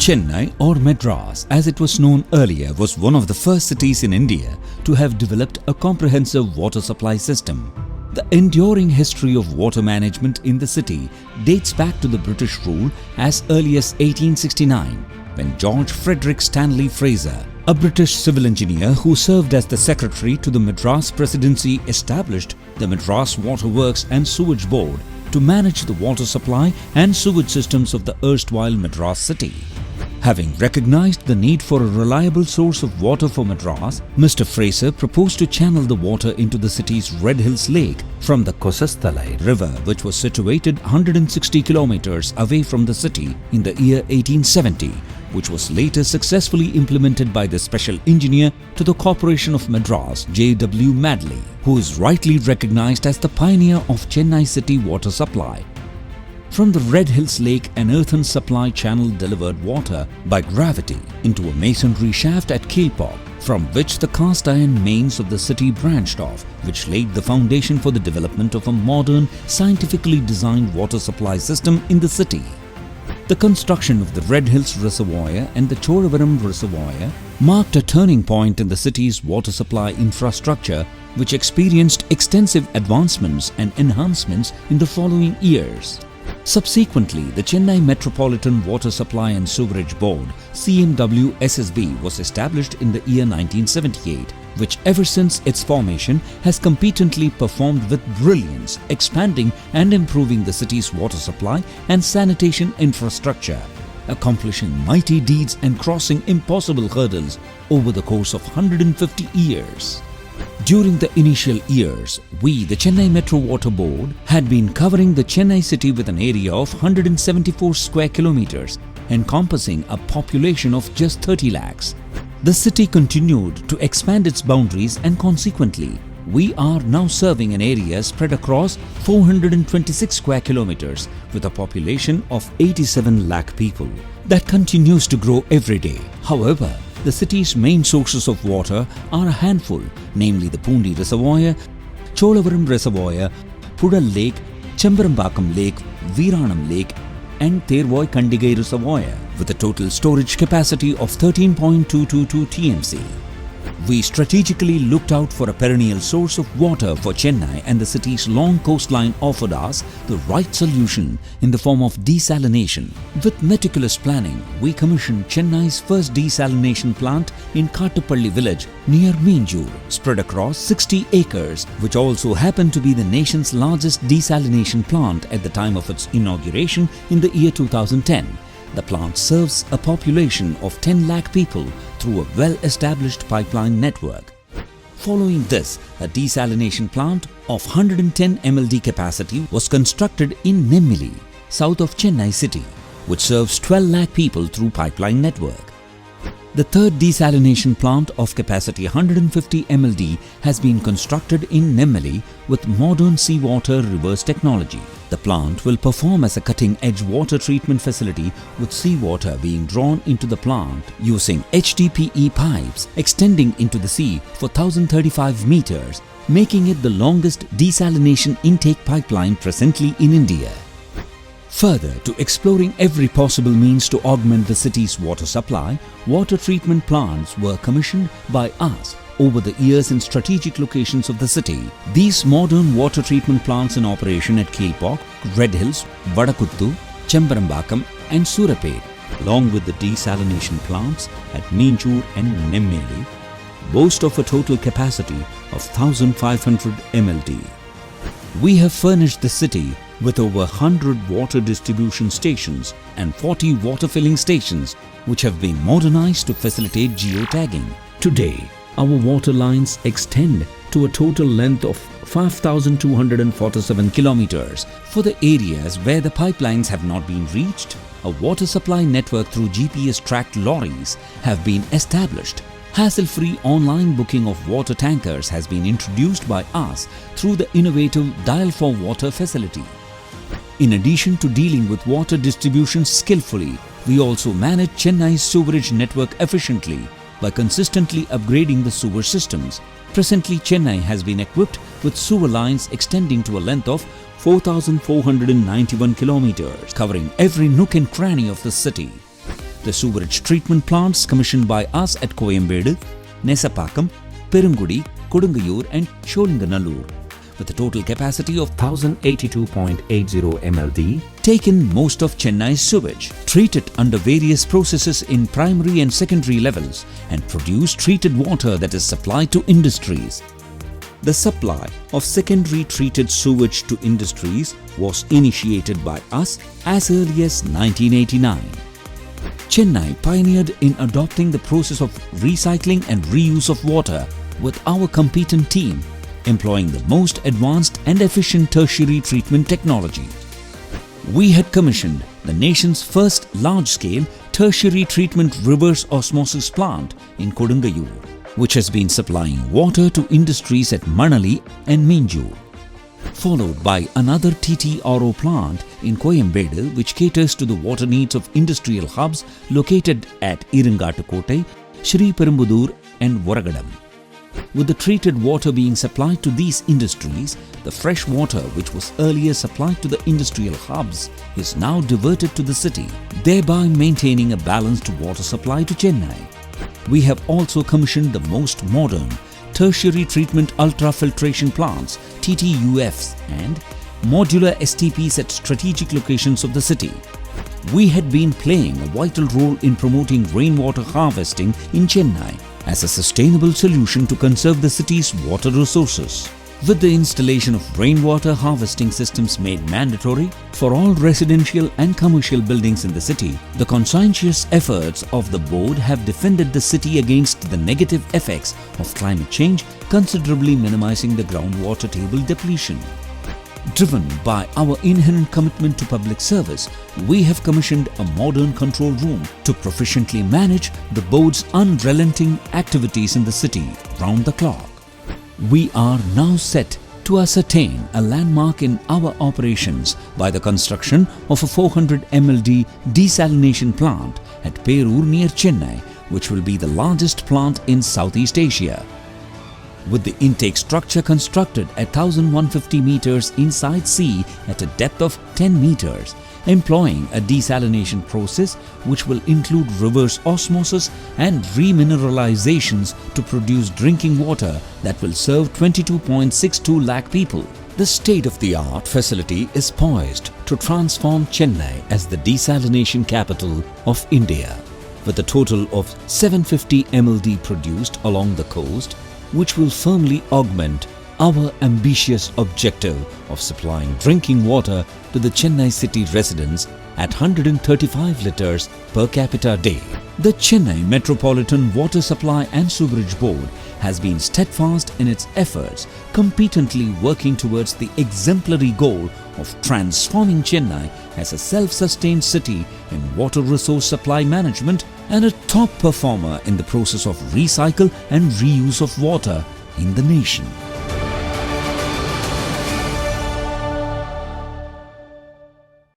Chennai, or Madras as it was known earlier, was one of the first cities in India to have developed a comprehensive water supply system. The enduring history of water management in the city dates back to the British rule as early as 1869, when George Frederick Stanley Fraser, a British civil engineer who served as the secretary to the Madras Presidency, established the Madras Water Works and Sewage Board to manage the water supply and sewage systems of the erstwhile Madras city. Having recognized the need for a reliable source of water for Madras, Mr. Fraser proposed to channel the water into the city's Red Hills Lake from the Kosasthalaiyar river, which was situated 160 kilometers away from the city, in the year 1870, which was later successfully implemented by the special engineer to the Corporation of Madras, J.W. Madley, who is rightly recognized as the pioneer of Chennai city water supply. From the Red Hills Lake, an earthen supply channel delivered water by gravity into a masonry shaft at Kilpog, from which the cast iron mains of the city branched off, which laid the foundation for the development of a modern, scientifically designed water supply system in the city. The construction of the Red Hills Reservoir and the Cholavaram Reservoir marked a turning point in the city's water supply infrastructure, which experienced extensive advancements and enhancements in the following years. Subsequently, the Chennai Metropolitan Water Supply and Sewerage Board (CMWSSB) was established in the year 1978, which ever since its formation has competently performed with brilliance, expanding and improving the city's water supply and sanitation infrastructure, accomplishing mighty deeds and crossing impossible hurdles over the course of 150 years. During the initial years, we, the Chennai Metro Water Board, had been covering the Chennai city with an area of 174 square kilometers, encompassing a population of just 30 lakhs. The city continued to expand its boundaries, and consequently, we are now serving an area spread across 426 square kilometers with a population of 87 lakh people. That continues to grow every day. However, the city's main sources of water are a handful, namely the Pundi Reservoir, Cholavaram Reservoir, Pudal Lake, Chembarambakam Lake, Veeranam Lake and Thervoy Kandigai Reservoir, with a total storage capacity of 13.222 TMC. We strategically looked out for a perennial source of water for Chennai, and the city's long coastline offered us the right solution in the form of desalination. With meticulous planning, we commissioned Chennai's first desalination plant in Kattupalli village near Meenjur, spread across 60 acres, which also happened to be the nation's largest desalination plant at the time of its inauguration in the year 2010. The plant serves a population of 10 lakh people through a well-established pipeline network. Following this, a desalination plant of 110 MLD capacity was constructed in Nemmili, south of Chennai city, which serves 12 lakh people through pipeline network. The third desalination plant of capacity 150 MLD has been constructed in Nemmili with modern seawater reverse technology. The plant will perform as a cutting-edge water treatment facility, with seawater being drawn into the plant using HDPE pipes extending into the sea for 1035 meters, making it the longest desalination intake pipeline presently in India. Further, to exploring every possible means to augment the city's water supply, water treatment plants were commissioned by us over the years in strategic locations of the city. These modern water treatment plants in operation at Kilpog, Red Hills, Vadakuttu, Chembarambakam and Surapet, along with the desalination plants at Meenjur and Nemmili, boast of a total capacity of 1500 MLD. We have furnished the city with over 100 water distribution stations and 40 water filling stations, which have been modernized to facilitate geotagging. Today, our water lines extend to a total length of 5,247 kilometers. For the areas where the pipelines have not been reached, a water supply network through GPS-tracked lorries have been established. Hassle-free online booking of water tankers has been introduced by us through the innovative Dial for Water facility. In addition to dealing with water distribution skillfully, we also manage Chennai's sewerage network efficiently by consistently upgrading the sewer systems. Presently, Chennai has been equipped with sewer lines extending to a length of 4,491 kilometers, covering every nook and cranny of the city. The sewerage treatment plants commissioned by us at Coimbatore, Nesapakam, Perungudi, Kodungayur and Sholinganallur, with a total capacity of 1082.80 MLD, taken most of Chennai's sewage, treat it under various processes in primary and secondary levels and produce treated water that is supplied to industries. The supply of secondary treated sewage to industries was initiated by us as early as 1989. Chennai pioneered in adopting the process of recycling and reuse of water with our competent team, employing the most advanced and efficient tertiary treatment technology. We had commissioned the nation's first large-scale tertiary treatment reverse osmosis plant in Kodungayur, which has been supplying water to industries at Manali and Minjur, followed by another TTRO plant in Coimbatore, which caters to the water needs of industrial hubs located at Irangatukottai, Sri Perumbudur and Varagadam. With the treated water being supplied to these industries, the fresh water which was earlier supplied to the industrial hubs is now diverted to the city, thereby maintaining a balanced water supply to Chennai. We have also commissioned the most modern tertiary treatment ultra-filtration plants TTUFS and modular STPs at strategic locations of the city. We had been playing a vital role in promoting rainwater harvesting in Chennai as a sustainable solution to conserve the city's water resources. With the installation of rainwater harvesting systems made mandatory for all residential and commercial buildings in the city, the conscientious efforts of the board have defended the city against the negative effects of climate change, considerably minimizing the groundwater table depletion. Driven by our inherent commitment to public service, we have commissioned a modern control room to proficiently manage the board's unrelenting activities in the city round the clock. We are now set to ascertain a landmark in our operations by the construction of a 400 MLD Desalination Plant at Perur near Chennai, which will be the largest plant in Southeast Asia. With the intake structure constructed at 1150 meters inside sea at a depth of 10 meters, employing a desalination process which will include reverse osmosis and remineralizations to produce drinking water that will serve 22.62 lakh people. The state-of-the-art facility is poised to transform Chennai as the desalination capital of India, with a total of 750 MLD produced along the coast, which will firmly augment our ambitious objective of supplying drinking water to the Chennai city residents at 135 litres per capita day. The Chennai Metropolitan Water Supply and Sewerage Board has been steadfast in its efforts, competently working towards the exemplary goal of transforming Chennai as a self-sustained city in water resource supply management and a top performer in the process of recycle and reuse of water in the nation.